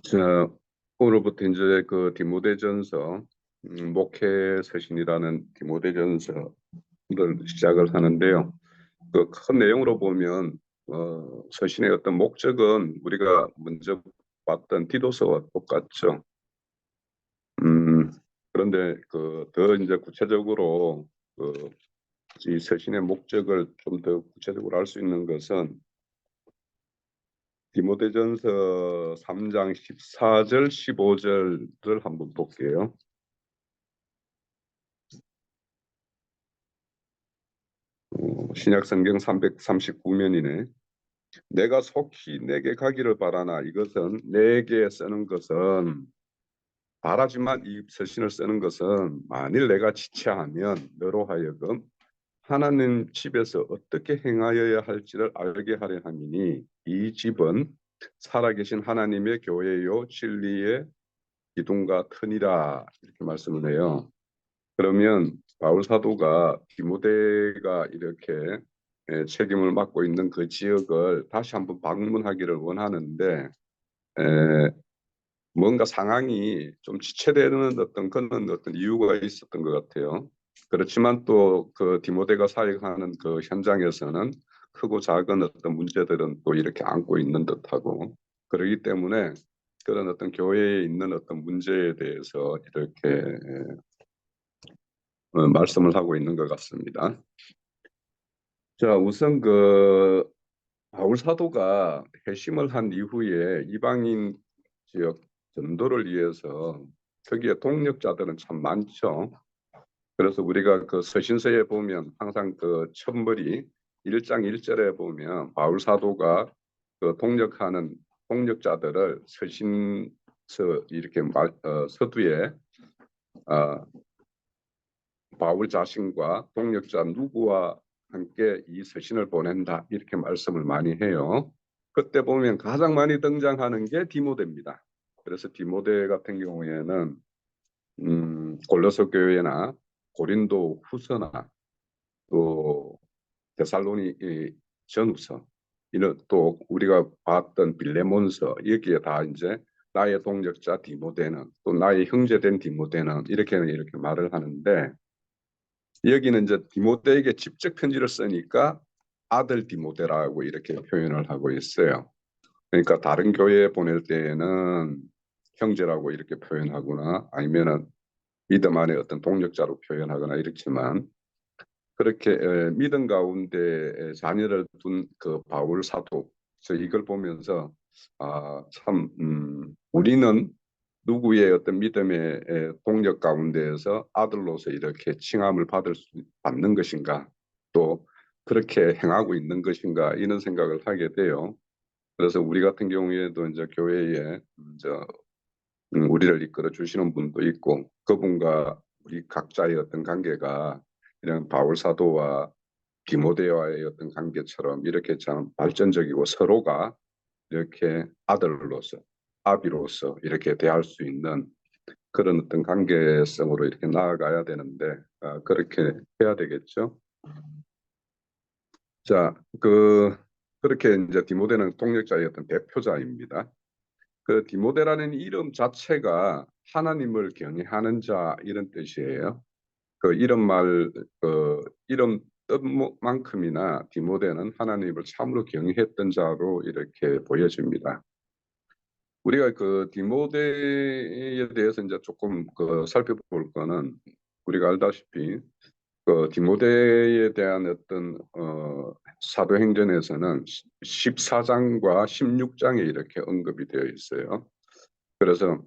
자, 오늘부터 이제 그 디모데전서, 목회 서신이라는 디모데전서를 시작을 하는데요. 그 큰 내용으로 보면 서신의 어떤 목적은 우리가 먼저 봤던 디도서와 똑같죠. 음, 그런데 그 더 이제 구체적으로 이 서신의 목적을 좀 더 구체적으로 알 수 있는 것은 디모데전서 3장 14절, 15절을 한번 볼게요. 신약 성경 339면이네. 내가 속히 내게 가기를 바라나 이것은 내게 쓰는 것은 바라지만 이 서신을 쓰는 것은 만일 내가 지체하면 너로 하여금 하나님 집에서 어떻게 행하여야 할지를 알게 하려 함이니 이 집은 살아계신 하나님의 교회요 진리의 기둥과 터니라 이렇게 말씀을 해요. 그러면 바울 사도가 디모데가 이렇게 책임을 맡고 있는 그 지역을 다시 한번 방문하기를 원하는데 에, 뭔가 상황이 좀 지체되는 어떤 그런 어떤 이유가 있었던 것 같아요. 그렇지만 또 그 디모데가 사역하는 그 현장에서는 크고 작은 어떤 문제들은 또 이렇게 안고 있는 듯하고 그러기 때문에 그런 어떤 교회에 있는 어떤 문제에 대해서 이렇게 말씀을 하고 있는 것 같습니다. 자, 우선 그 바울 사도가 회심을 한 이후에 이방인 지역 전도를 위해서 거기에 동력자들은 참 많죠. 그래서 우리가 그 서신서에 보면 항상 그 첫머리 1장 1절에 보면 바울 사도가 그 동력하는 동력자들을 서신서 이렇게 서두에 어, 바울 자신과 동력자 누구와 함께 이 서신을 보낸다 이렇게 말씀을 많이 해요. 그때 보면 가장 많이 등장하는 게 디모데입니다. 그래서 디모데 같은 경우에는 골로새 교회나 고린도 후서나 또 데살로니 전후서 이런 또 우리가 봤던 빌레몬서 여기에 다 이제 나의 동력자 디모데는 또 나의 형제된 디모데는 이렇게 말을 하는데 여기는 이제 디모데에게 직접 편지를 쓰니까 아들 디모데라고 이렇게 표현을 하고 있어요. 그러니까 다른 교회에 보낼 때에는 형제라고 이렇게 표현하거나 아니면은 믿음 안에 어떤 동력자로 표현하거나 이렇지만 그렇게 믿음 가운데 자녀를 둔 그 바울 사도 그래서 이걸 보면서 참 우리는 누구의 어떤 믿음의 동력 가운데에서 아들로서 이렇게 칭함을 받는 것인가 또 그렇게 행하고 있는 것인가 이런 생각을 하게 돼요. 그래서 우리 같은 경우에도 이제 교회에 우리를 이끌어 주시는 분도 있고 그분과 우리 각자의 어떤 관계가 이런 바울 사도와 디모데와의 어떤 관계처럼 이렇게 참 발전적이고 서로가 이렇게 아들로서 아비로서 이렇게 대할 수 있는 그런 어떤 관계성으로 이렇게 나아가야 되는데 그렇게 해야 되겠죠. 자, 그렇게 이제 디모데는 동력자의 어떤 대표자입니다. 그 디모데라는 이름 자체가 하나님을 경외하는 자 이런 뜻이에요. 그 이름 뜻만큼이나 디모데는 하나님을 참으로 경외했던 자로 이렇게 보여집니다. 우리가 그 디모데에 대해서 이제 조금 살펴볼 거는 우리가 알다시피 그 디모데에 대한 어떤 사도행전에서는 14장과 16장에 이렇게 언급이 되어 있어요. 그래서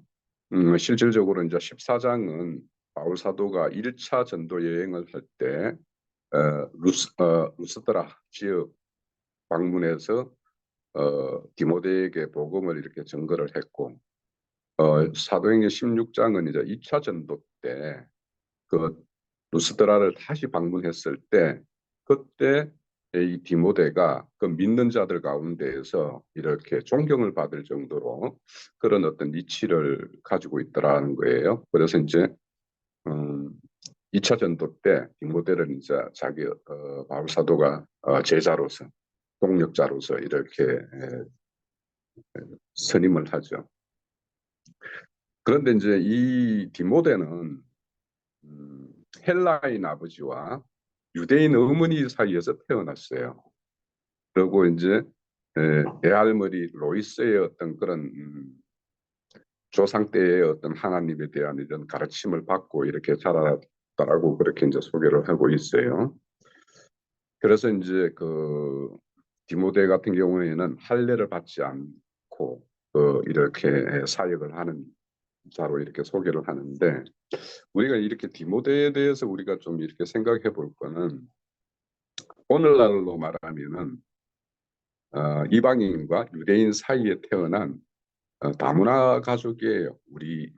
실질적으로 이제 14장은 바울 사도가 1차 전도 여행을 할 때 루스드라 지역 방문해서 디모데에게 복음을 이렇게 전거를 했고 사도행전 16장은 이제 2차 전도 때 그 루스드라를 다시 방문했을 때 그때 이 디모데가 그 믿는 자들 가운데에서 이렇게 존경을 받을 정도로 그런 어떤 이치를 가지고 있더라는 거예요. 그래서 이제 음, 2차 전도 때 디모데를 이제 자기 바울 사도가 제자로서 동력자로서 이렇게 선임을 하죠. 그런데 이제 이 디모데는 헬라인 아버지와 유대인 어머니 사이에서 태어났어요. 그리고 이제 에알머리 로이스의 어떤 그런 조상 때의 어떤 하나님에 대한 이런 가르침을 받고 이렇게 자랐다라고 그렇게 이제 소개를 하고 있어요. 그래서 이제 그 디모데 같은 경우에는 할례를 받지 않고 이렇게 사역을 하는 자로 이렇게 소개를 하는데, 우리가 이렇게 디모데에 대해서 우리가 좀 이렇게 생각해 볼 거는, 오늘날로 말하면은 이방인과 유대인 사이에 태어난 다문화 가족이에요. 우리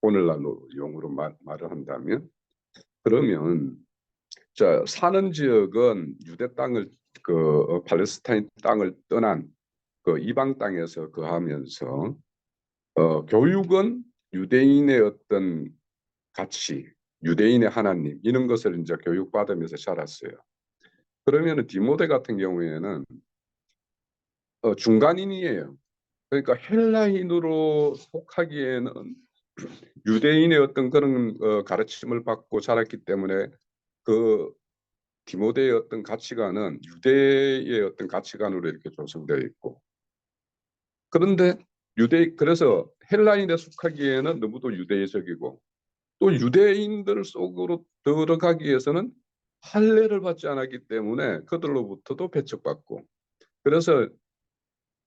오늘날로 용어로 말을 한다면. 그러면 자, 사는 지역은 유대 땅을 팔레스타인 땅을 떠난 그 이방 땅에서 거하면서 교육은 유대인의 어떤 가치, 유대인의 하나님 이런 것을 이제 교육받으면서 자랐어요. 그러면은 디모데 같은 경우에는 중간인이에요. 그러니까 헬라인으로 속하기에는 유대인의 어떤 그런 가르침을 받고 자랐기 때문에 그 디모데의 어떤 가치관은 유대의 어떤 가치관으로 이렇게 조성되어 있고, 그런데 그래서 헬라인에 속하기에는 너무도 유대적이고, 또 유대인들 속으로 들어가기 위해서는 할례를 받지 않았기 때문에 그들로부터도 배척받고, 그래서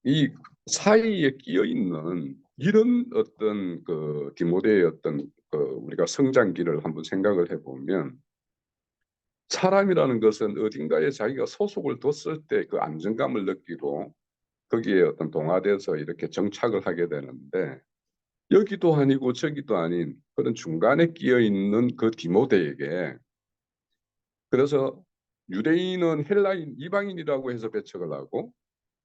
이 사이에 끼어 있는 이런 어떤 그 디모데의 어떤 우리가 성장기를 한번 생각을 해보면, 사람이라는 것은 어딘가에 자기가 소속을 뒀을 때 그 안정감을 느끼고 거기에 어떤 동화돼서 이렇게 정착을 하게 되는데, 여기도 아니고 저기도 아닌 그런 중간에 끼어 있는 그 디모데에게, 그래서 유대인은 헬라인 이방인이라고 해서 배척을 하고,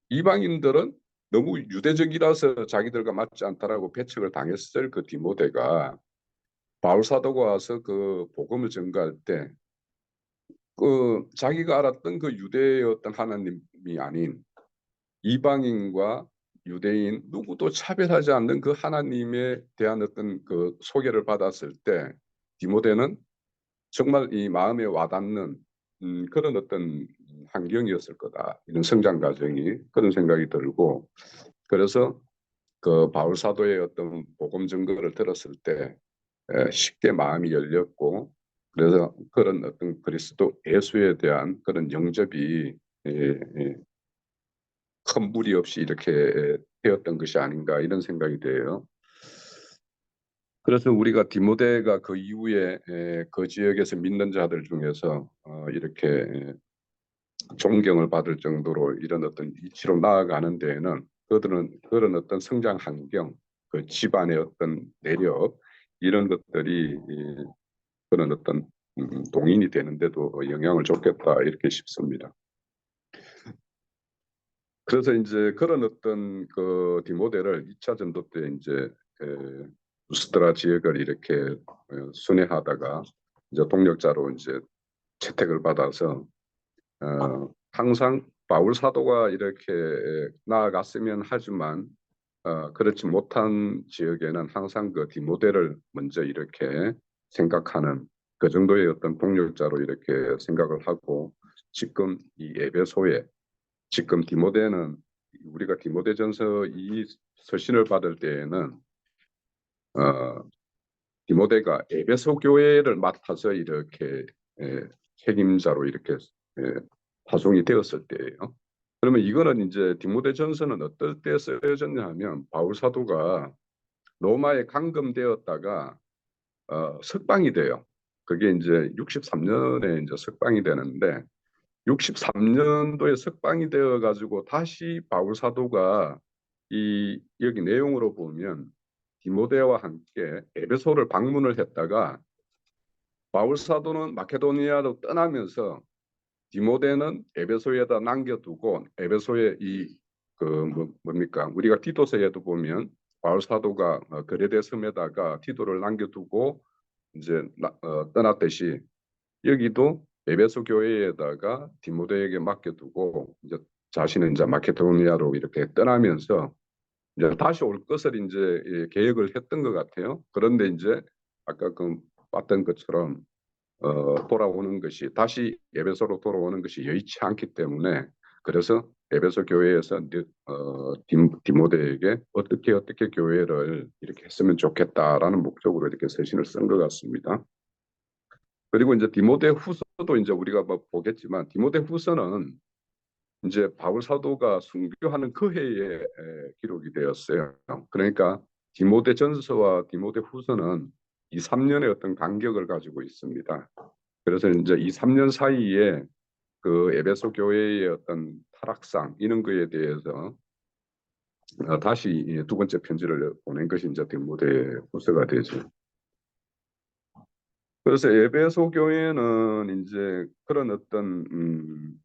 이방인들은 너무 유대적이라서 자기들과 맞지 않다라고 배척을 당했을 그 디모데가 바울 사도가 와서 그 복음을 전가할 때 그 자기가 알았던 그 유대의 어떤 하나님이 아닌 이방인과 유대인 누구도 차별하지 않는 그 하나님에 대한 어떤 그 소개를 받았을 때, 디모데는 정말 이 마음에 와닿는 그런 어떤 환경이었을 거다, 이런 성장 과정이, 그런 생각이 들고, 그래서 그 바울 사도의 어떤 복음 증거를 들었을 때 쉽게 마음이 열렸고, 그래서 그런 어떤 그리스도 예수에 대한 그런 영접이 예, 예, 큰 무리 없이 이렇게 되었던 것이 아닌가, 이런 생각이 돼요. 그래서 우리가 디모데가 그 이후에 그 지역에서 믿는 자들 중에서 이렇게 존경을 받을 정도로 이런 어떤 이치로 나아가는 데에는 그들은 그런 어떤 성장 환경, 그 집안의 어떤 내력, 이런 것들이 그런 어떤 동인이 되는데도 영향을 줬겠다, 이렇게 싶습니다. 그래서 이제 그런 어떤 그 디모데를 2차 전도 때 이제 루스드라 지역을 이렇게 순회하다가 이제 동력자로 이제 채택을 받아서 항상 바울 사도가 이렇게 나아갔으면 하지만 그렇지 못한 지역에는 항상 그 디모데를 먼저 이렇게 생각하는, 그 정도의 어떤 동력자로 이렇게 생각을 하고, 지금 이 에베소에, 지금 디모데는 우리가 디모데전서 이 서신을 받을 때에는 어, 디모데가 에베소 교회를 맡아서 이렇게 책임자로 이렇게 에, 파송이 되었을 때예요. 그러면 이거는 이제 디모데전서는 어떨 때 쓰여졌냐 하면, 바울 사도가 로마에 감금되었다가 석방이 돼요. 그게 이제 63년에 이제 석방이 되는데, 63년도에 석방이 되어 가지고 다시 바울 사도가 이 여기 내용으로 보면 디모데와 함께 에베소를 방문을 했다가, 바울 사도는 마케도니아로 떠나면서 디모데는 에베소에다 남겨두고, 에베소에 뭡니까, 우리가 디도서에도 보면 바울 사도가 그레데 섬에다가 디도를 남겨두고 이제 떠났듯이, 여기도 에베소 교회에다가 디모데에게 맡겨두고 이제 자신은 이제 마케도니아로 이렇게 떠나면서 이제 다시 올 것을 이제 계획을 했던 것 같아요. 그런데 이제 아까 그 봤던 것처럼 돌아오는 것이 다시 에베소로 돌아오는 것이 여의치 않기 때문에 그래서 에베소 교회에서 디모데에게 어떻게 교회를 이렇게 했으면 좋겠다라는 목적으로 이렇게 서신을 쓴 것 같습니다. 그리고 이제 디모데 후서도 이제 우리가 뭐 보겠지만 디모데 후서는 이제 바울 사도가 순교하는 그 해에 기록이 되었어요. 그러니까 디모데 전서와 디모데 후서는 이 3년의 어떤 간격을 가지고 있습니다. 그래서 이제 이 3년 사이에 그 에베소 교회의 어떤 타락상 이런 거에 대해서 다시 두 번째 편지를 보낸 것이 이제 디모데 후서가 되죠. 그래서 에베소 교회는 이제 그런 어떤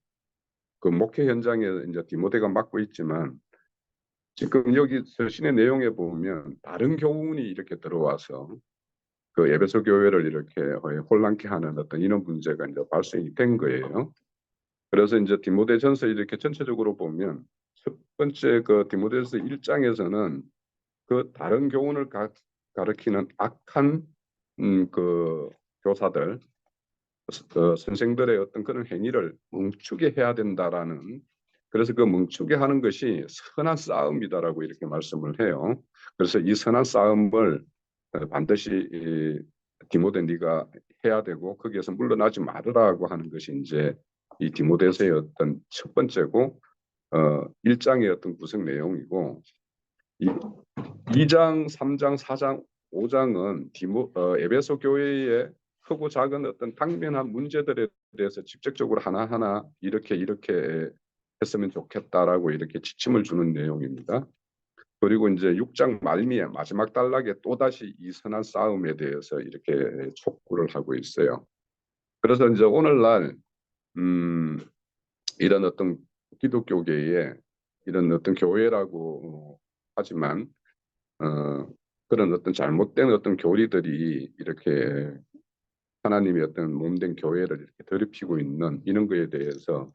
그 목회 현장에 이제 디모데가 맡고 있지만 지금 여기 서신의 내용에 보면 다른 교훈이 이렇게 들어와서 그 에베소 교회를 이렇게 혼란케 하는 어떤 이런 문제가 이제 발생이 된 거예요. 그래서 이제 디모데전서 이렇게 전체적으로 보면 첫 번째 그 디모데전서 1장에서는 그 다른 교훈을 가르치는 악한 그 교사들, 그 선생들의 어떤 그런 행위를 멈추게 해야 된다라는 그래서 그 멈추게 하는 것이 선한 싸움이다라고 이렇게 말씀을 해요. 그래서 이 선한 싸움을 반드시 디모데 네가 해야 되고 거기에서 물러나지 말으라고 하는 것이 이제 이 디모데서의 어떤 첫 번째고 1장의 어떤 구성 내용이고 이 2장, 3장, 4장, 5장은 에베소 교회의 크고 작은 어떤 당면한 문제들에 대해서 직접적으로 하나하나 이렇게 했으면 좋겠다라고 이렇게 지침을 주는 내용입니다. 그리고 이제 6장 말미에 마지막 단락에 또다시 이 선한 싸움에 대해서 이렇게 촉구를 하고 있어요. 그래서 이제 오늘날 이런 어떤 기독교계에 이런 어떤 교회라고 하지만 그런 어떤 잘못된 어떤 교리들이 이렇게 하나님의 어떤 몸된 교회를 이렇게 더럽히고 있는 이런 거에 대해서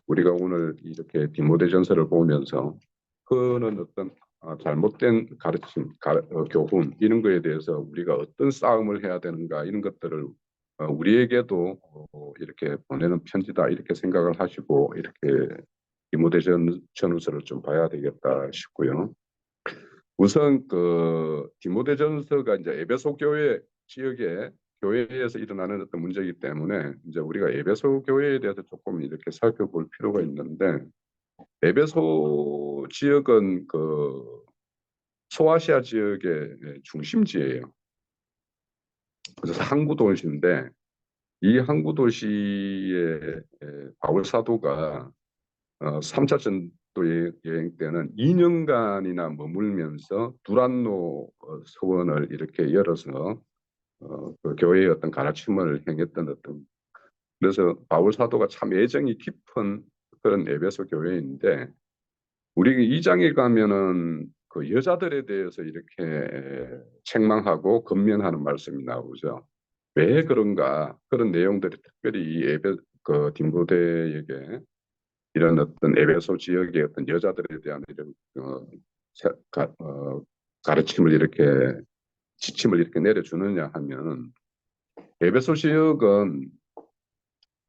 우리가 오늘 이렇게 디모데전서를 보면서 그런 어떤 잘못된 가르침, 교훈 이런 거에 대해서 우리가 어떤 싸움을 해야 되는가 이런 것들을 우리에게도 이렇게 보내는 편지다 이렇게 생각을 하시고 이렇게 디모데전서를 좀 봐야 되겠다 싶고요. 우선 그 디모데전서가 이제 에베소 교회 지역에 교회에서 일어나는 어떤 문제이기 때문에 이제 우리가 에베소 교회에 대해서 조금 이렇게 살펴볼 필요가 있는데 에베소 지역은 그 소아시아 지역의 중심지예요. 그래서 항구 도시인데 이 항구 도시에 바울 사도가 3차 전도 여행 때는 2년간이나 머물면서 두란노 서원을 이렇게 열어서 그 교회의 어떤 가르침을 행했던 어떤 그래서 바울 사도가 참 애정이 깊은 그런 에베소 교회인데 우리 2장에 가면은 그 여자들에 대해서 이렇게 책망하고 건면하는 말씀이 나오죠. 왜 그런가 그런 내용들이 특별히 이 그 디모데에게 이런 어떤 에베소 지역의 어떤 여자들에 대한 이런 가르침을 이렇게 지침을 이렇게 내려주느냐 하면 에베소 지역은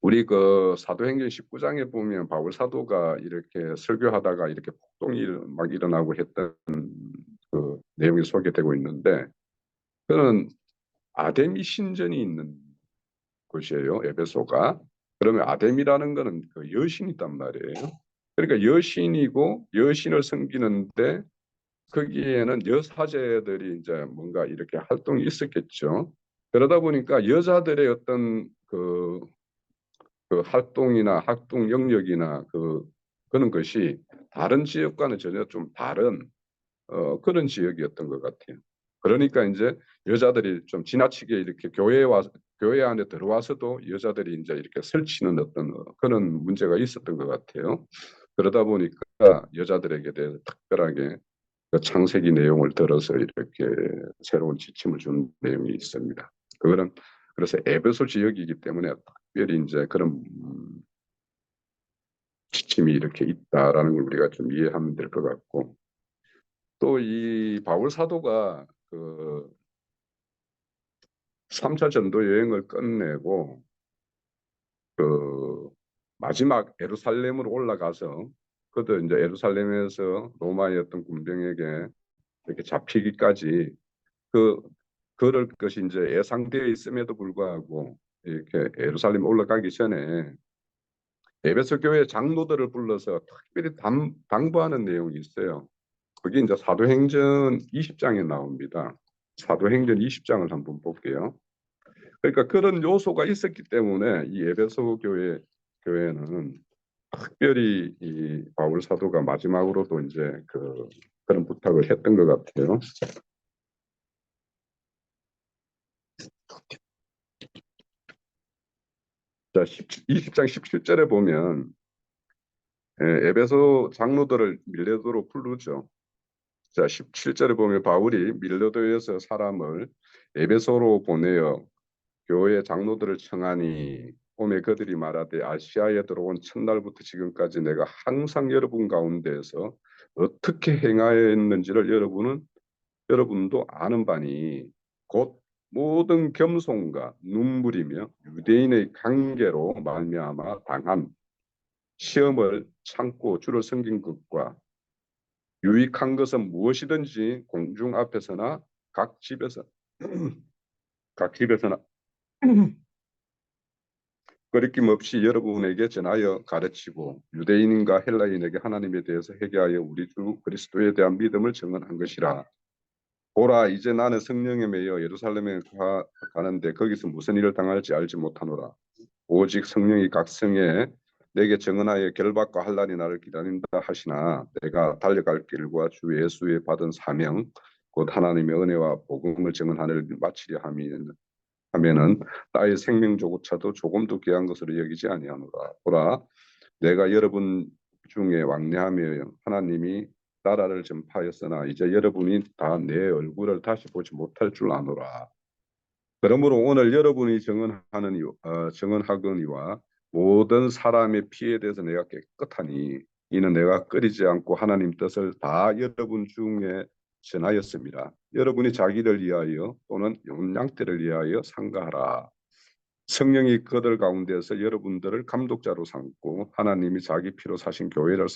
우리 그 사도행전 19장에 보면 바울 사도가 이렇게 설교하다가 이렇게 폭동이 막 일어나고 했던 그 내용이 소개되고 있는데 그는 아데미 신전이 있는 곳이에요. 에베소가. 그러면 아데미라는 거는 그 여신이단 말이에요. 그러니까 여신이고 여신을 섬기는데 거기에는 여사제들이 이제 뭔가 이렇게 활동이 있었겠죠. 그러다 보니까 여자들의 어떤 그 활동이나 활동 영역이나 그런 것이 다른 지역과는 전혀 좀 다른 그런 지역이었던 것 같아요. 그러니까 이제 여자들이 좀 지나치게 이렇게 교회 안에 들어와서도 여자들이 이제 이렇게 설치는 어떤 그런 문제가 있었던 것 같아요. 그러다 보니까 여자들에게 대해서 특별하게 그 창세기 내용을 들어서 이렇게 새로운 지침을 준 내용이 있습니다. 그거는 그래서 에베소 지역이기 때문에 특별히 이제 그런 지침이 이렇게 있다라는 걸 우리가 좀 이해하면 될 것 같고 또 이 바울 사도가 그 3차 전도 여행을 끝내고 그 마지막 예루살렘으로 올라가서 그도 이제 예루살렘에서 로마의 어떤 군병에게 이렇게 잡히기까지 그 그럴 것이 이제 예상되어 있음에도 불구하고 이렇게 예루살렘 올라가기 전에 에베소 교회 장로들을 불러서 특별히 당부하는 내용이 있어요. 그게 이제 사도행전 20장에 나옵니다. 사도행전 20장을 한번 볼게요. 그러니까 그런 요소가 있었기 때문에 이 에베소 교회는 특별히 이 바울 사도가 마지막으로도 이제 그런 부탁을 했던 것 같아요. 자, 20장 17절에 보면 에베소 장로들을 밀레도로 부르죠. 자, 17절에 보면 바울이 밀레도에서 사람을 에베소로 보내어 교회 장로들을 청하니 오매 그들이 말하되 아시아에 들어온 첫날부터 지금까지 내가 항상 여러분 가운데에서 어떻게 행하였는지를 여러분도 아는 바니 곧 모든 겸손과 눈물이며 유대인의 관계로 말미암아 당한 시험을 참고 주를 섬긴 것과 유익한 것은 무엇이든지 공중 앞에서나 각 집에서 각 집에서나 거리낌 없이 여러분에게 전하여 가르치고 유대인과 헬라인에게 하나님에 대해서 회개하여 우리 주 그리스도에 대한 믿음을 증언한 것이라. 보라, 이제 나는 성령에 매여 예루살렘에 가는데 거기서 무슨 일을 당할지 알지 못하노라. 오직 성령이 각 성에 내게 증언하여 결박과 환난이 나를 기다린다 하시나 내가 달려갈 길과 주 예수의 받은 사명 곧 하나님의 은혜와 복음을 증언하는 일을 마치려 하면은 나의 생명조차도 조금도 귀한 것으로 여기지 아니하노라. 보라, 내가 여러분 중에 왕래하며 하나님이 나라를 전파하였으나 이제 여러분이 다 내 얼굴을 다시 보지 못할 줄 아노라. 그러므로 오늘 여러분이 증언하거니와 모든 사람의 피에 대해서 내가 깨끗하니 이는 내가 끊이지 않고 하나님 뜻을 다 여러분 중에 전하였습니다. 여러분이 자기를 위하여 또는 양떼를 위하여 상가하라. 성령이 그들 가운데서 여러분들을 감독자로 삼고 하나님이 자기 피로 사신 교회를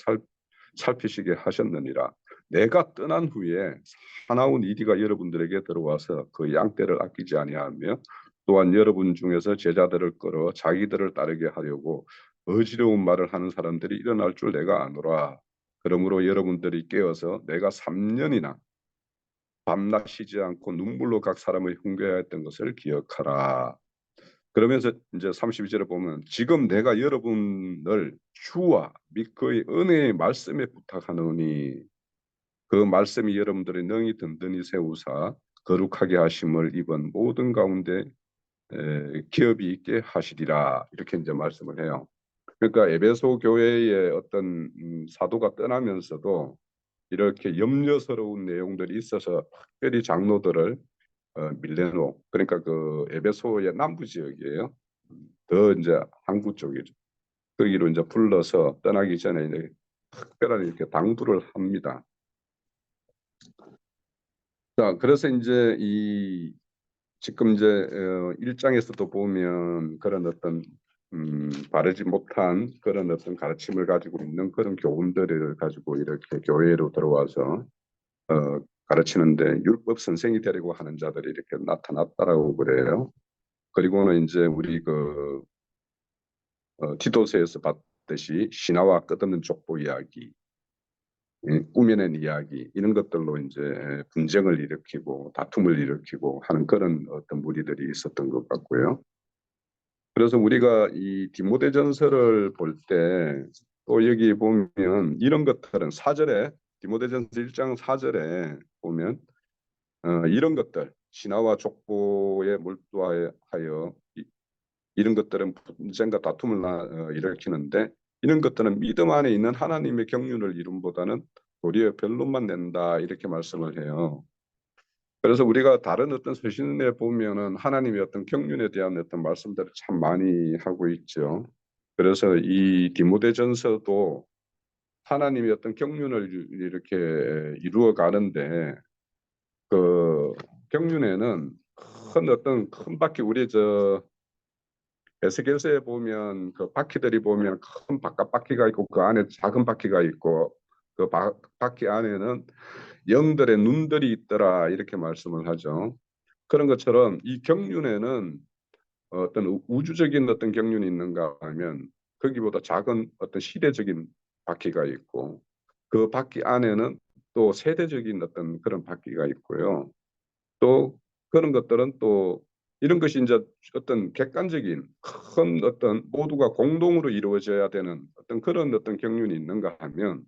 살피시게 하셨느니라. 내가 떠난 후에 사나운 이리가 여러분들에게 들어와서 그 양떼를 아끼지 아니하며 또한 여러분 중에서 제자들을 끌어 자기들을 따르게 하려고 어지러운 말을 하는 사람들이 일어날 줄 내가 아노라. 그러므로 여러분들이 깨어서 내가 3년이나 밤낮 쉬지 않고 눈물로 각 사람을 훈계하였던 것을 기억하라. 그러면서 이제 32절에 보면 지금 내가 여러분을 주와 및 그의 은혜의 말씀에 부탁하노니 그 말씀이 여러분들의 능히 든든히 세우사 거룩하게 하심을 입은 모든 가운데 기업이 있게 하시리라. 이렇게 이제 말씀을 해요. 그러니까 에베소 교회의 어떤 사도가 떠나면서도 이렇게 염려스러운 내용들이 있어서 특별히 장로들을 밀레노, 그러니까 그 에베소의 남부 지역이에요. 더 이제 항구 쪽이죠. 거기로 이제 불러서 떠나기 전에 이제 특별한 이렇게 당부를 합니다. 자, 그래서 이제 이 지금 이제 1장에서도 보면 그런 어떤 바르지 못한 그런 어떤 가르침을 가지고 있는 그런 교훈들을 가지고 이렇게 교회로 들어와서 가르치는데 율법 선생이 되려고 하는 자들이 이렇게 나타났다라고 그래요. 그리고는 이제 우리 디도서에서 봤듯이 신화와 끝없는 족보 이야기, 꾸며낸 이야기 이런 것들로 이제 분쟁을 일으키고 다툼을 일으키고 하는 그런 어떤 무리들이 있었던 것 같고요. 그래서 우리가 이 디모데전서를 볼 때 또 여기 보면 이런 것들은 4절에 디모데전서 1장 4절에 보면 이런 것들 신화와 족보에 몰두하여 이런 것들은 분쟁과 다툼을 일으키는데 이런 것들은 믿음 안에 있는 하나님의 경륜을 이룸보다는 도리어 변론만 낸다 이렇게 말씀을 해요. 그래서 우리가 다른 어떤 서신에 보면은 하나님의 어떤 경륜에 대한 어떤 말씀들을 참 많이 하고 있죠. 그래서 이 디모데전서도 하나님의 어떤 경륜을 이렇게 이루어 가는데 그 경륜에는 큰 바퀴 우리 저 에스겔서에 보면 그 바퀴들이 보면 큰 바깥 바퀴가 있고 그 안에 작은 바퀴가 있고 그 바퀴 안에는 영들의 눈들이 있더라 이렇게 말씀을 하죠. 그런 것처럼 이 경륜에는 어떤 우주적인 어떤 경륜이 있는가 하면 거기보다 작은 어떤 시대적인 바퀴가 있고 그 바퀴 안에는 또 세대적인 어떤 그런 바퀴가 있고요. 또 그런 것들은 또 이런 것이 이제 어떤 객관적인 큰 어떤 모두가 공동으로 이루어져야 되는 어떤 그런 어떤 경륜이 있는가 하면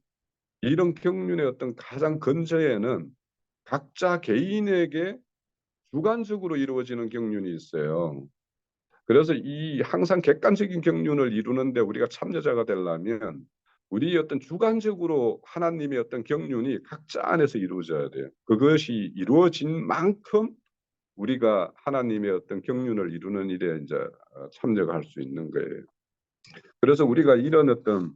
이런 경륜의 어떤 가장 근저에는 각자 개인에게 주관적으로 이루어지는 경륜이 있어요. 그래서 이 항상 객관적인 경륜을 이루는데 우리가 참여자가 되려면 우리 어떤 주관적으로 하나님의 어떤 경륜이 각자 안에서 이루어져야 돼요. 그것이 이루어진 만큼 우리가 하나님의 어떤 경륜을 이루는 일에 이제 참여할 수 있는 거예요. 그래서 우리가 이런 어떤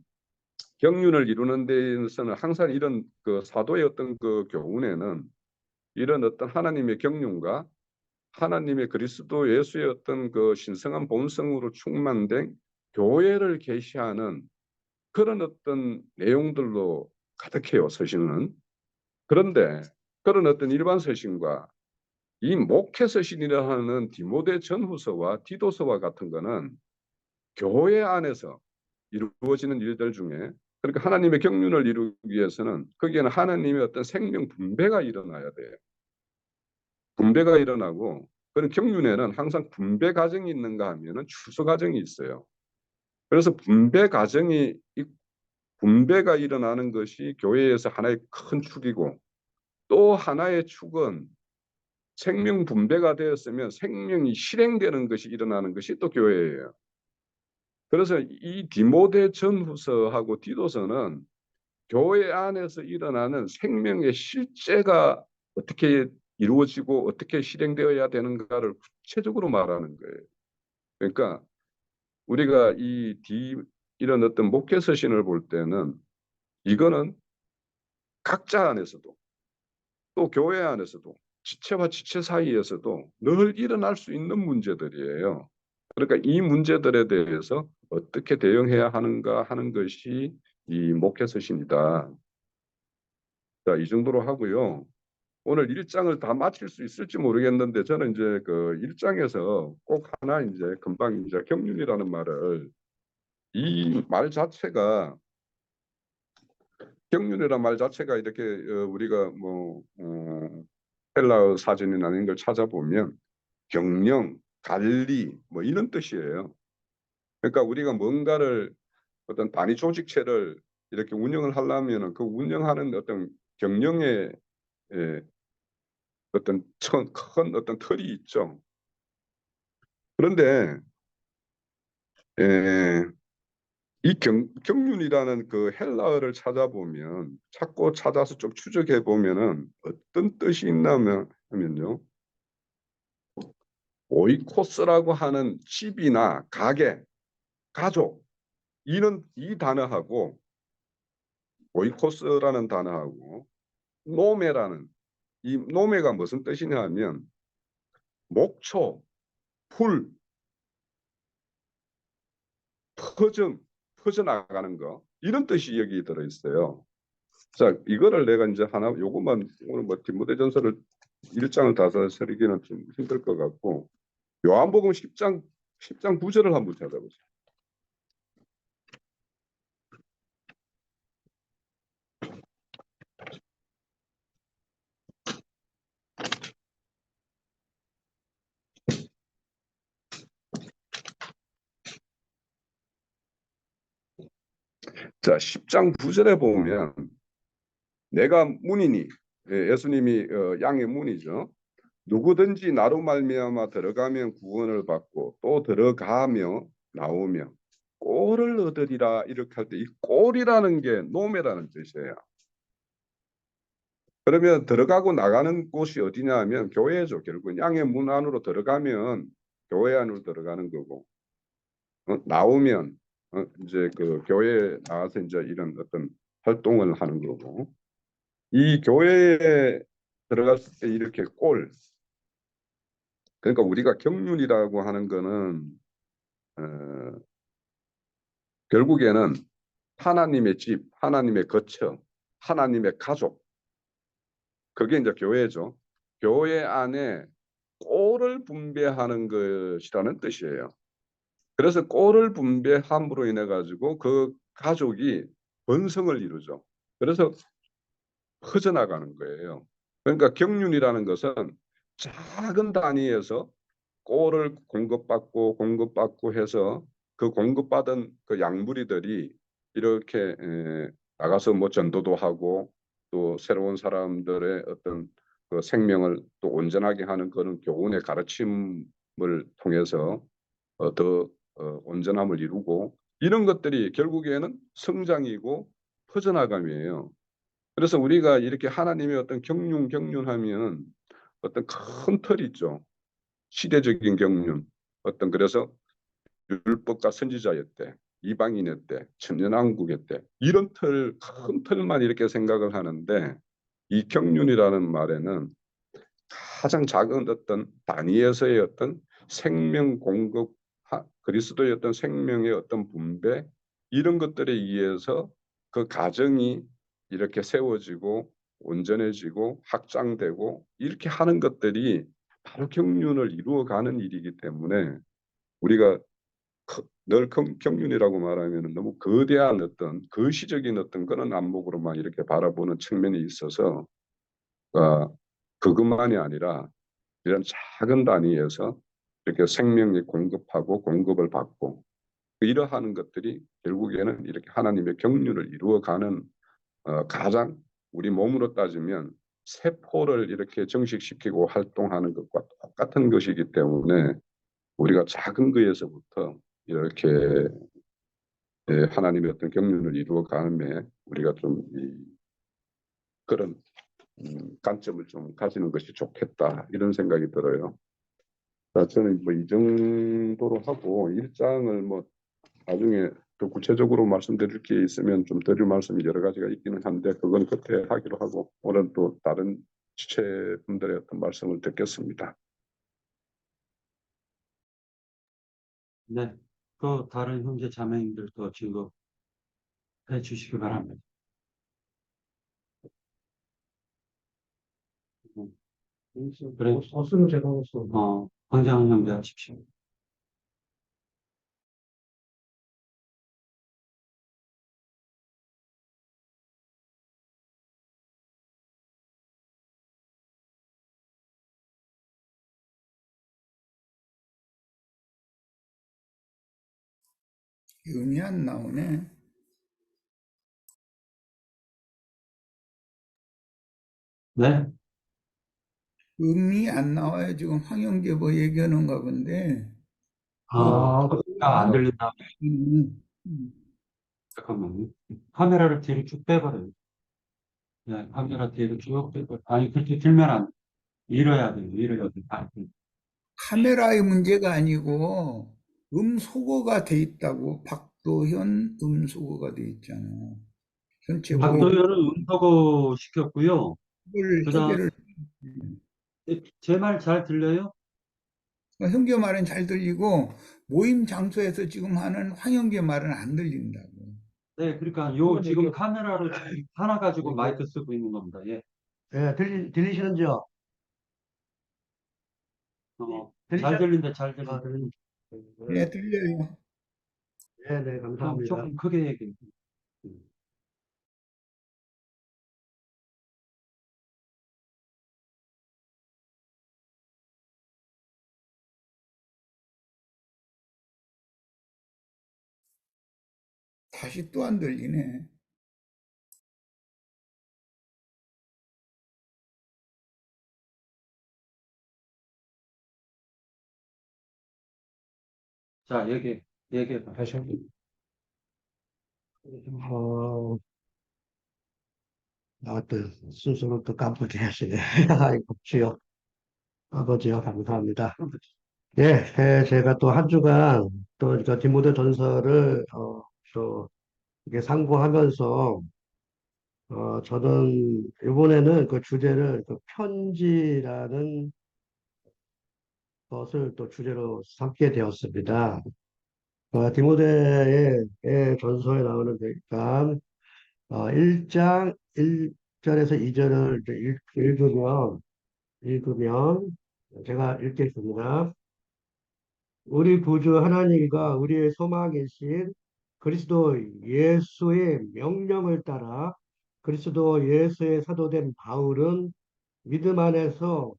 경륜을 이루는 데에서는 항상 이런 그 사도의 어떤 그 교훈에는 이런 어떤 하나님의 경륜과 하나님의 그리스도 예수의 어떤 그 신성한 본성으로 충만된 교회를 계시하는 그런 어떤 내용들로 가득해요, 서신은. 그런데 그런 어떤 일반 서신과 이 목회 서신이라 하는 디모데 전후서와 디도서와 같은 거는 교회 안에서 이루어지는 일들 중에 그러니까 하나님의 경륜을 이루기 위해서는 거기에는 하나님의 어떤 생명 분배가 일어나야 돼요. 분배가 일어나고 그런 경륜에는 항상 분배 과정이 있는가 하면은 추수 과정이 있어요. 그래서 분배가 일어나는 것이 교회에서 하나의 큰 축이고 또 하나의 축은 생명 분배가 되었으면 생명이 실행되는 것이 일어나는 것이 또 교회예요. 그래서 이 디모데 전후서하고 디도서는 교회 안에서 일어나는 생명의 실제가 어떻게 이루어지고 어떻게 실행되어야 되는가를 구체적으로 말하는 거예요. 그러니까 우리가 이런 어떤 목회 서신을 볼 때는 이거는 각자 안에서도 또 교회 안에서도 지체와 지체 사이에서도 늘 일어날 수 있는 문제들이에요. 그러니까 이 문제들에 대해서 어떻게 대응해야 하는가 하는 것이 이 목회 서신이다. 자, 이 정도로 하고요. 오늘 일장을 다 마칠 수 있을지 모르겠는데 저는 이제 그 일장에서 꼭 하나 이제 금방 이제 경륜이라는 말을 이 말 자체가 경륜이라는 말 자체가 이렇게 우리가 뭐 헬라어 사전이나 이런 걸 찾아보면 경영, 관리 뭐 이런 뜻이에요. 그러니까 우리가 뭔가를 어떤 단위 조직체를 이렇게 운영을 하려면은 그 운영하는 어떤 경영의 예, 어떤 큰 어떤 틀이 있죠. 그런데 예, 이 경륜이라는 그 헬라어를 찾아보면 찾고 찾아서 좀 추적해 보면은 어떤 뜻이 있냐면 하면요. 오이코스라고 하는 집이나 가게, 가족 이는 이 단어하고 오이코스라는 단어하고 노메라는 이 노메가 무슨 뜻이냐 하면 목초, 풀, 퍼져나가는 거 이런 뜻이 여기 들어있어요. 자, 이거를 내가 이제 하나 요것만 오늘 뭐 디모데전서를 1장을 다 설기는 좀 힘들 것 같고 요한복음 10장 9절을 한번 찾아보세요. 자, 10장 9절에 보면 내가 문이니 예수님이 양의 문이죠. 누구든지 나로 말미암아 들어가면 구원을 받고 또 들어가며 나오며 꼴을 얻으리라 이렇게 할 때 이 꼴이라는 게 노매라는 뜻이에요. 그러면 들어가고 나가는 곳이 어디냐 하면 교회죠. 결국 양의 문 안으로 들어가면 교회 안으로 들어가는 거고 나오면 이제 그 교회에 나와서 이제 이런 어떤 활동을 하는 거고, 이 교회에 들어갔을 때 이렇게 그러니까 우리가 경륜이라고 하는 거는 어, 결국에는 하나님의 집, 하나님의 거처, 하나님의 가족, 그게 이제 교회죠. 교회 안에 꼴을 분배하는 것이라는 뜻이에요. 그래서 꼴을 분배함으로 인해 가지고 그 가족이 번성을 이루죠. 그래서 퍼져나가는 거예요. 그러니까 경륜이라는 것은 작은 단위에서 꼴을 공급받고 해서 그 공급받은 그 양무리들이 이렇게 나가서 뭐 전도도 하고 또 새로운 사람들의 어떤 그 생명을 또 온전하게 하는 그런 교훈의 가르침을 통해서 더 온전함을 이루고 이런 것들이 결국에는 성장이고 퍼져나감이에요. 그래서 우리가 이렇게 하나님의 어떤 경륜하면 어떤 큰 틀이 있죠. 시대적인 경륜, 어떤 그래서 율법과 선지자의 때, 이방인의 때, 천년왕국의 때 이런 큰 틀만 이렇게 생각을 하는데 이 경륜이라는 말에는 가장 작은 어떤 단위에서의 어떤 생명 공급, 그리스도의 어떤 생명의 어떤 분배 이런 것들에 의해서 그 가정이 이렇게 세워지고 온전해지고 확장되고 이렇게 하는 것들이 바로 경륜을 이루어가는 일이기 때문에 우리가 늘 경륜이라고 말하면 너무 거대한 어떤 거시적인 어떤 그런 안목으로만 이렇게 바라보는 측면이 있어서 그것만이 아니라 이런 작은 단위에서 이렇게 생명이 공급하고 공급을 받고 이러하는 것들이 결국에는 이렇게 하나님의 경륜을 이루어가는 가장 우리 몸으로 따지면 세포를 이렇게 정식시키고 활동하는 것과 똑같은 것이기 때문에 우리가 작은 거에서부터 이렇게 하나님의 어떤 경륜을 이루어가는데 우리가 좀 그런 관점을 좀 가지는 것이 좋겠다 이런 생각이 들어요. 자, 저는 뭐 이 정도로 하고 일장을 뭐 나중에 더 구체적으로 말씀드릴 게 있으면 좀 드릴 말씀이 여러 가지가 있기는 한데 그건 그때 하기로 하고 오늘 또 다른 지체분들의 어떤 말씀을 듣겠습니다. 네, 또 다른 형제 자매님들도 지급해 주시기 바랍니다. 그래, 소스는 제가 없어. 황장 형제하십시오. 음이 안 나오네. 네, 음이 안 나와요. 지금 황영재 뭐 얘기하는가 본데. 그러니까 안 들린다. 음, 음. 잠깐만요. 카메라를 뒤로 쭉 빼버려요. 네, 카메라 뒤로 쭉 빼버려. 아니, 그렇게 들면 안 돼. 밀어야 돼요. 밀어야 돼. 카메라의 문제가 아니고 음소거가 돼 있다고. 박도현 음소거가 돼 있잖아. 전체 보이는 박도현은 음소거 시켰고요. 걸 그 다음, 해결을. 제 말 잘 들려요? 형제 말은 잘 들리고 모임 장소에서 지금 하는 황영재 말은 안 들린다고. 네, 그러니까 요 지금 카메라로 하나 가지고 마이크 쓰고 있는 겁니다. 예. 예, 들리시는지요? 잘 들린다, 잘 아, 들린다. 네, 들려요. 네, 네, 감사합니다. 조금 크게 얘기해. 다시 또 안 들리네. 자, 얘기해봐. 다시 어, 또 스스로 또 깜빡이 하시네. 아이고, 주여, 아버지요, 감사합니다. 예, 제가 또 한 주간 또 디모데 전서를 또 이게 상고하면서 저는 이번에는 그 주제를 그 편지라는 것을 또 주제로 삼게 되었습니다. 디모데의 전서에 나오는 그러니까 1장 1절에서 2절을 읽으면 제가 읽겠습니다. 우리 구주 하나님과 우리의 소망이신 그리스도 예수의 명령을 따라 그리스도 예수의 사도된 바울은 믿음 안에서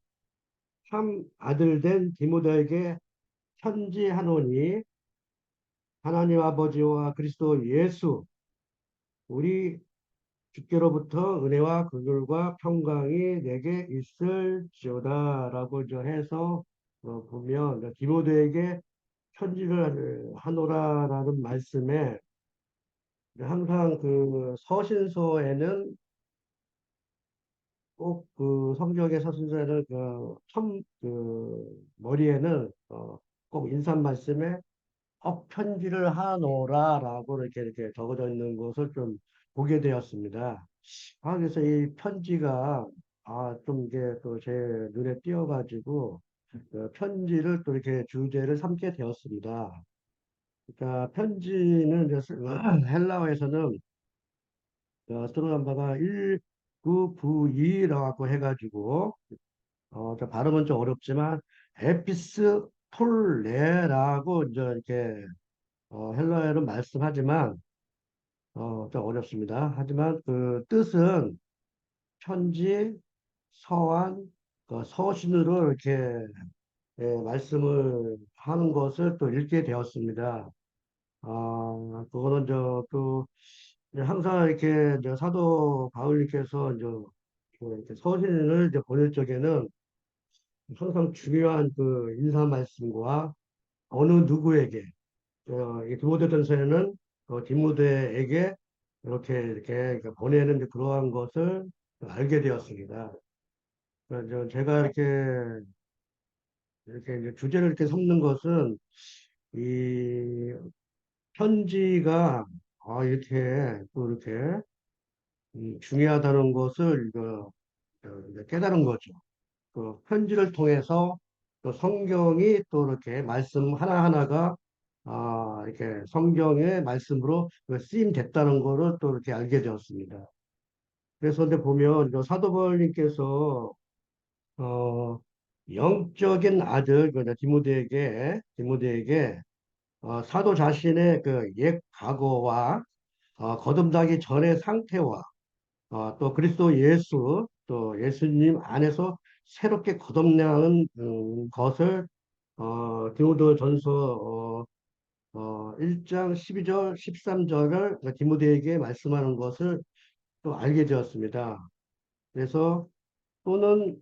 참 아들 된 디모데에게 편지하노니 하나님 아버지와 그리스도 예수 우리 주께로부터 은혜와 긍휼과 평강이 내게 있을지어다라고 해서 보면 디모데에게 편지를 하노라라는 말씀에 항상 그 서신서에는 꼭 그 성경의 서신서에는 그 머리에는 꼭 인사 말씀에 편지를 하노라라고 이렇게 적어져 있는 것을 좀 보게 되었습니다. 그래서 이 편지가 좀 이게 또 제 눈에 띄어가지고 편지를 또 이렇게 주제를 삼게 되었습니다. 그러니까 편지는 이제 헬라어에서는 들어간 바가 1992라고 해가지고 저 발음은 좀 어렵지만 에피스톨레라고 이제 이렇게 헬라어로 말씀하지만 좀 어렵습니다. 하지만 그 뜻은 편지, 서한, 서신으로 이렇게 말씀을 하는 것을 또 읽게 되었습니다. 그거는 항상 이렇게 사도 바울님께서 이렇게 서신을 보낼 적에는 항상 중요한 그 인사 말씀과 어느 누구에게 이 디모데전서에는 디모데에게 이렇게 보내는 이제 그러한 것을 알게 되었습니다. 그래서 제가 이렇게 이제 주제를 이렇게 삼는 것은 이 편지가 이렇게 또 이렇게 중요하다는 것을 이제 깨달은 거죠. 그 편지를 통해서 또 성경이 또 이렇게 말씀 하나하나가 이렇게 성경의 말씀으로 쓰임됐다는 거를 또 이렇게 알게 되었습니다. 그래서 근데 보면 사도 바울님께서 어, 영적인 아들 디모데에게 사도 자신의 그 옛 과거와 거듭나기 전의 상태와 또 그리스도 예수, 또 예수님 안에서 새롭게 거듭나는 것을 디모데전서 1장 12절, 13절을 디모데에게 말씀하는 것을 또 알게 되었습니다. 그래서 또는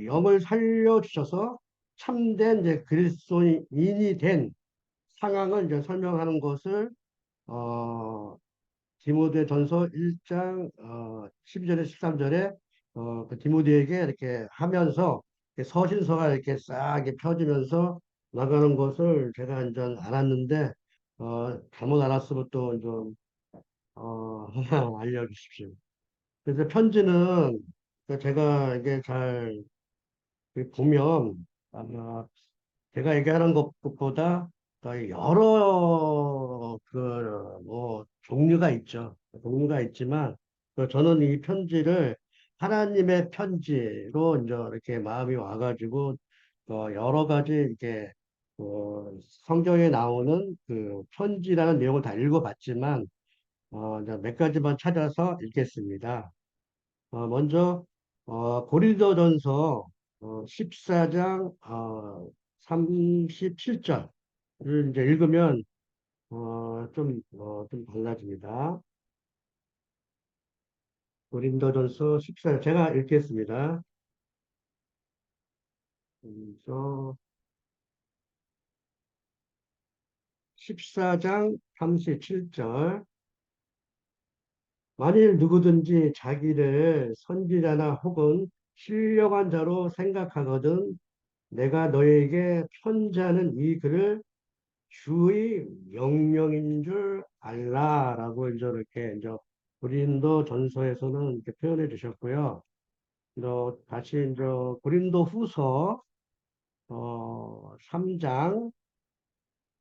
영을 살려주셔서 참된 이제 그리스도인이 된 상황을 이제 설명하는 것을 어, 디모데전서 1장 12절에 13절에 그 디모데에게 이렇게 하면서 이렇게 서신서가 이렇게 싹 이렇게 펴지면서 나가는 것을 제가 이제 알았는데 잘못 알았으면 또 좀 알려주십시오. 그래서 편지는 제가 이게 잘 보면 아마 제가 얘기하는 것보다 더 여러 뭐 종류가 있죠. 종류가 있지만 저는 이 편지를 하나님의 편지로 이제 이렇게 마음이 와가지고 여러 가지 이렇게 성경에 나오는 그 편지라는 내용을 다 읽어봤지만 이제 몇 가지만 찾아서 읽겠습니다. 먼저 고린도전서 14장 37절을 이제 읽으면 좀 달라집니다. 고린도전서 14장 제가 읽겠습니다. 그래서 14장 37절 만일 누구든지 자기를 선지자나 혹은 신령한 자로 생각하거든 내가 너에게 편지하는 이 글을 주의 명령인 줄 알라라고 이제 이렇게 이제 고린도 전서에서는 이렇게 표현해 주셨고요. 다시 이제 고린도 후서 3장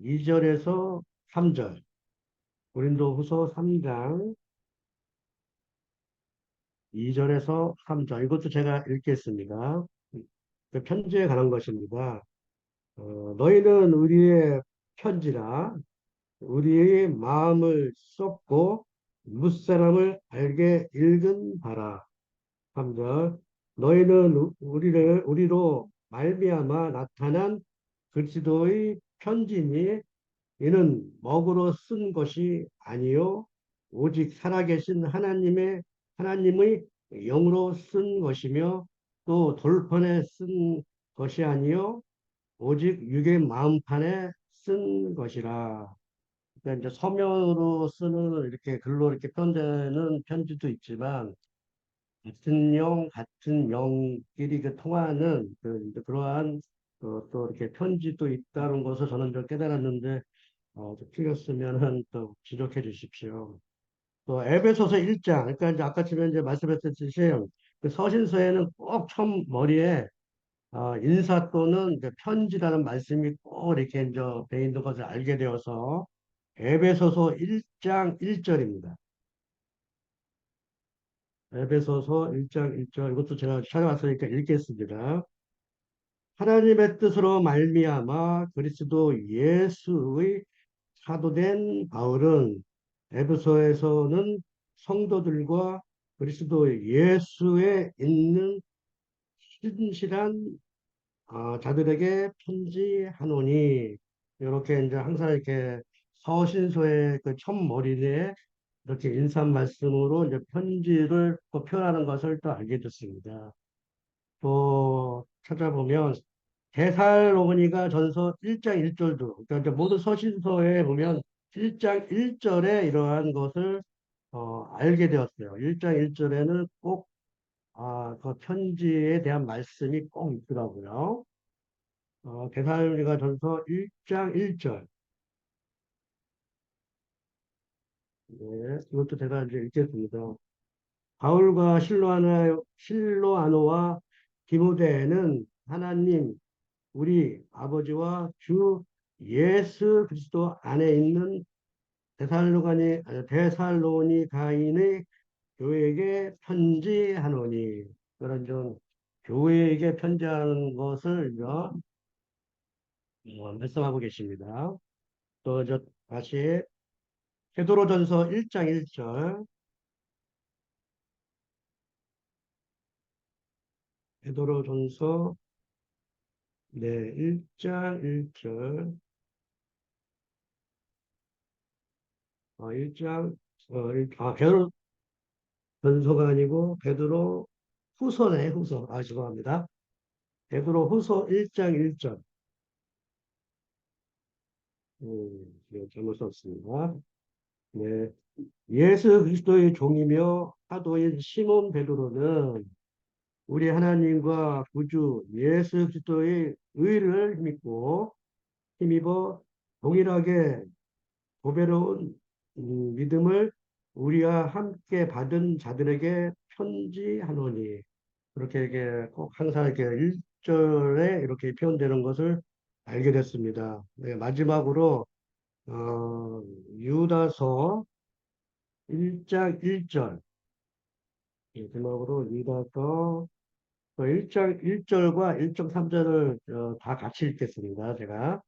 2절에서 3절. 고린도 후서 3장 2절에서 3절. 이것도 제가 읽겠습니다. 그 편지에 관한 것입니다. 너희는 우리의 편지라 우리의 마음을 쏟고 무사람을 알게 읽은 바라. 3절. 너희는 우리로 말미암아 나타난 그리스도의 편지니 이는 먹으로 쓴 것이 아니요 오직 살아계신 하나님의 영으로 쓴 것이며 또 돌판에 쓴 것이 아니요 오직 육의 마음판에 쓴 것이라. 그러니까 이제 서면으로 쓰는 이렇게 글로 이렇게 편되는 편지도 있지만 같은 영끼리 그 통하는 이제 그러한 또 이렇게 편지도 있다는 것을 저는 좀 깨달았는데 좀 틀렸으면은 또 지적해 주십시오. 또 에베소서 1장, 그러니까 이제 아까 전에 이제 말씀했듯이 그 서신서에는 꼭 처음 머리에 인사 또는 이제 편지라는 말씀이 꼭 이렇게 이제 돼 있는 것을 알게 되어서 에베소서 1장 1절입니다. 에베소서 1장 1절 이것도 제가 찾아왔으니까 읽겠습니다. 하나님의 뜻으로 말미암아 그리스도 예수의 사도된 바울은 에베소에서는 성도들과 그리스도 예수에 있는 신실한 자들에게 편지하노니 이렇게 이제 항상 이렇게 서신서의 그 첫머리에 이렇게 인사 말씀으로 이제 편지를 또 표현하는 것을 또 알게 됐습니다. 또 찾아보면 데살로니가 전서 1장 1절도 그러니까 이제 모든 서신서에 보면 1장 1절에 이러한 것을 알게 되었어요. 1장 1절에는 꼭 그 편지에 대한 말씀이 꼭 있더라고요. 데살로니가 전서 1장 1절. 네, 이것도 제가 이제 읽겠습니다. 바울과 실로아노와 디모데는 하나님 우리 아버지와 주 예수 그리스도 안에 있는 데살로니가인의 교회에게 편지하노니 그런 좀 교회에게 편지하는 것을 말씀하고 계십니다. 또 다시 베드로전서 1장 1절 베드로전서 네 1장 1절 1장 베드로 전서가 아니고 베드로 후서네 후서 죄송합니다. 베드로 후서 1장 1절 네, 잘못 썼습니다. 네, 예수 그리스도의 종이며 사도인 시몬 베드로는 우리 하나님과 구주 예수 그리스도의 의를 힘입어 동일하게 보배로운 믿음을 우리와 함께 받은 자들에게 편지하노니 그렇게 이게 꼭 항상 이렇게 1절에 이렇게 표현되는 것을 알게 됐습니다. 네, 마지막으로 유다서 1장 1절 마지막으로 유다서 1장 1절과 1장 3절을 다 같이 읽겠습니다. 제가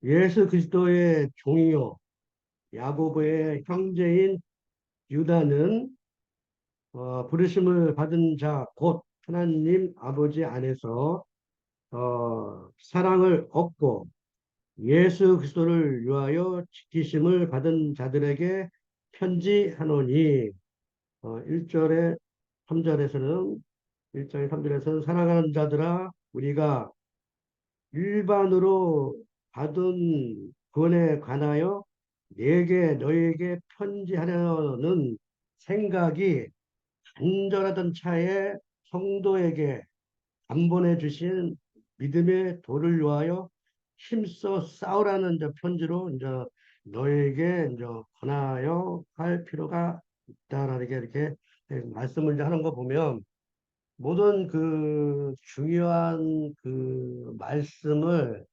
예수 그리스도의 종이요 야고보의 형제인 유다는 부르심을 받은 자 곧 하나님 아버지 안에서 사랑을 얻고 예수 그리스도를 위하여 지키심을 받은 자들에게 편지하노니 1절에 3절에서는 1장의 3절에서는 사랑하는 자들아 우리가 일반으로 받은 구원에 관하여 너희에게 편지하려는 생각이 간절하던 차에 성도에게 안본해 주신 믿음의 도를 위하여 힘써 싸우라는 편지로 이제 너에게 이제 권하여 할 필요가 있다라는 게 이렇게 말씀을 이제 하는 거 보면 모든 그 중요한 그 말씀을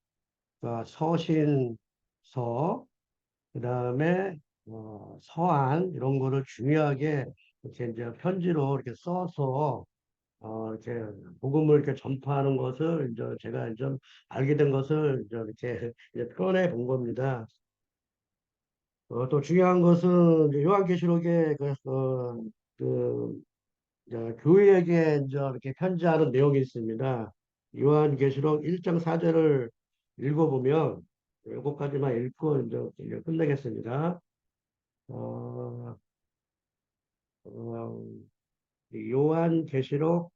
서신서, 그다음에 서한 이런 거를 중요하게 이렇게 이제 편지로 이렇게 써서 이렇게 복음을 이렇게 전파하는 것을 이제 제가 이제 알게 된 것을 이제 이렇게 이제 표현해 본 겁니다. 또 중요한 것은 이제 요한계시록에 그 이제 교회에게 이제 이렇게 편지하는 내용이 있습니다. 요한계시록 1장 4절을 읽어보면 일곱 가지만 읽고 이제 끝내겠습니다. 어, 어, 요한계시록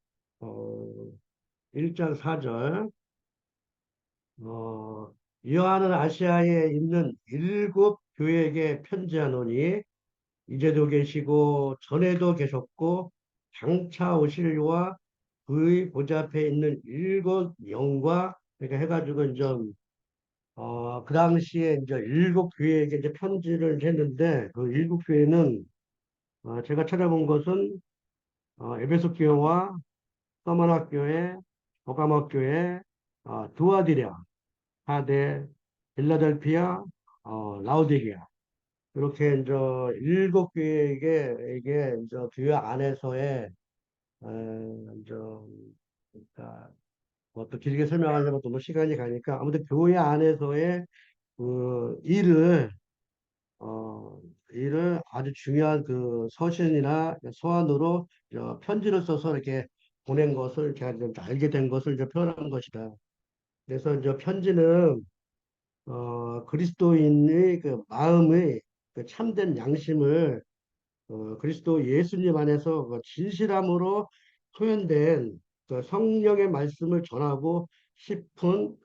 1장 4절. 요한은 아시아에 있는 일곱 교회에게 편지하노니 이제도 계시고 전에도 계셨고 장차 오실 이와 그의 보좌 앞에 있는 일곱 영과 이렇게 해가지고 이제 그 당시에 이제 일곱 교회에게 이제 편지를 했는데 그 일곱 교회는 제가 찾아본 것은 에베소 교회와 서머나 교회, 버가모 교회, 두아디랴, 하데, 빌라델피아, 라오디게아 이렇게 이제 일곱 교회에게 이게 이제 교회 안에서의 이제 그러니까 뭐또 길게 설명하려면 너무 시간이 가니까 아무튼 교회 안에서의 그 어, 일을 아주 중요한 그 서신이나 서한으로 편지를 써서 이렇게 보낸 것을 제가 좀 알게 된 것을 이제 표현한 것이다. 그래서 이제 편지는 그리스도인의 그 마음의 그 참된 양심을 그리스도 예수님 안에서 그 진실함으로 표현된 그 성령의 말씀을 전하고 싶은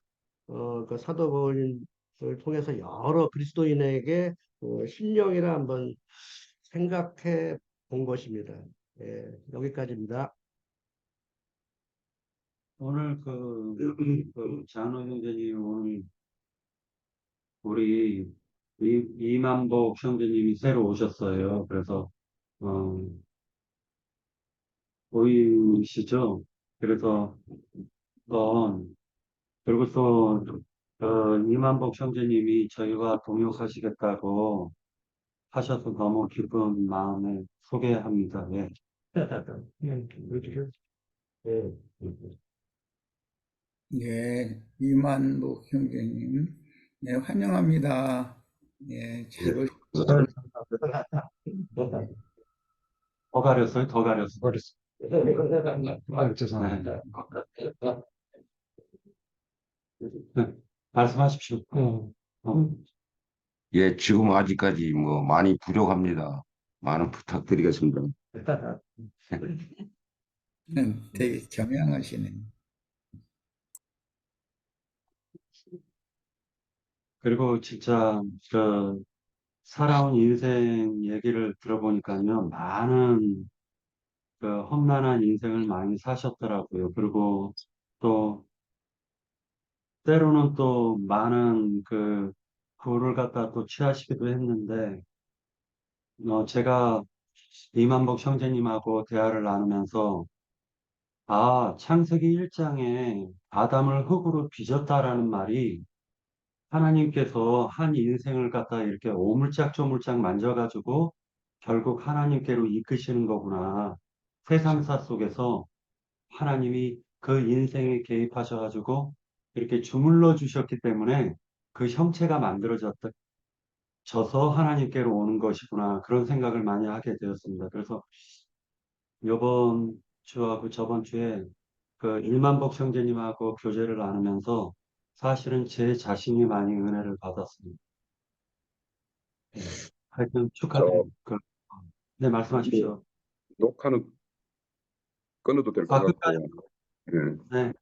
그 사도 바울을 통해서 여러 그리스도인에게 심령이라 한번 생각해 본 것입니다. 예, 여기까지입니다. 오늘 장로 형제님 오늘 우리 이만복 형제님이 새로 오셨어요. 그래서 보이시죠? 그래서 그리고 또 이만복 형제님이 저희와 동역하시겠다고 하셔서 너무 기쁜 마음에 소개합니다. 예. 예. 예, 이만복 형제님, 네, 환영합니다. 예, 잘 오셨습니다. 더 가렸어요? 더 가렸어요. 죄송합니다. 네, 말씀하십시오. 예, 지금 아직까지 뭐 많이 부족합니다. 많은 부탁드리겠습니다. 되게 겸양하시네. 그리고 진짜 살아온 인생 얘기를 들어보니까요, 많은 험난한 인생을 많이 사셨더라고요. 그리고 또 때로는 또 많은 부를 갖다 또 취하시기도 했는데, 제가 이만복 형제님하고 대화를 나누면서 창세기 1장에 아담을 흙으로 빚었다라는 말이 하나님께서 한 인생을 갖다 이렇게 오물짝조물짝 만져가지고 결국 하나님께로 이끄시는 거구나. 세상사 속에서 하나님이 그 인생에 개입하셔가지고 이렇게 주물러 주셨기 때문에 그 형체가 져서 하나님께로 오는 것이구나. 그런 생각을 많이 하게 되었습니다. 그래서 이번 주하고 저번 주에 일만복 형제님하고 교제를 나누면서 사실은 제 자신이 많이 은혜를 받았습니다. 하여튼 저 축하드립니다. 네, 말씀하십시오. 녹화는 끊어도 될 것 끝까지. 같고, 예. 네.